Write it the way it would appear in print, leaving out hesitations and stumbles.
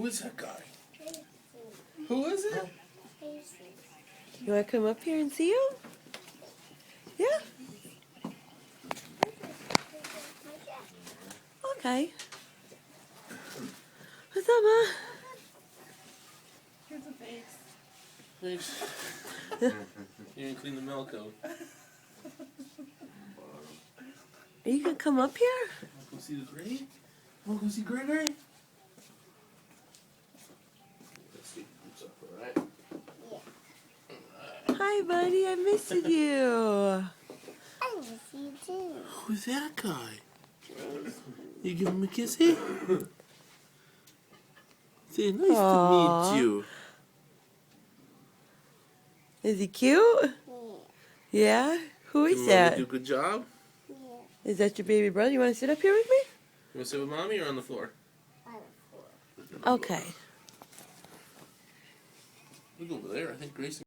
is that guy? Who is it? You want to come up here and see him? Yeah? Okay. What's up, Ma? Here's a face. Thanks. You didn't clean the milk out. Are you going to come up here? Want to go see the Gray? Want to go see Gray? Let's see what's up, alright? Hi, buddy. I missed you. I miss you too. Who's that guy? You give him a kiss here? Say, nice Aw. to meet you. Is he cute? Yeah. Yeah? Who Did is Mommy that? do a good job? Yeah. Is that your baby brother? You want to sit up here with me? You want to sit with Mommy or on the floor? On the floor. Okay. We go over there. I think Grace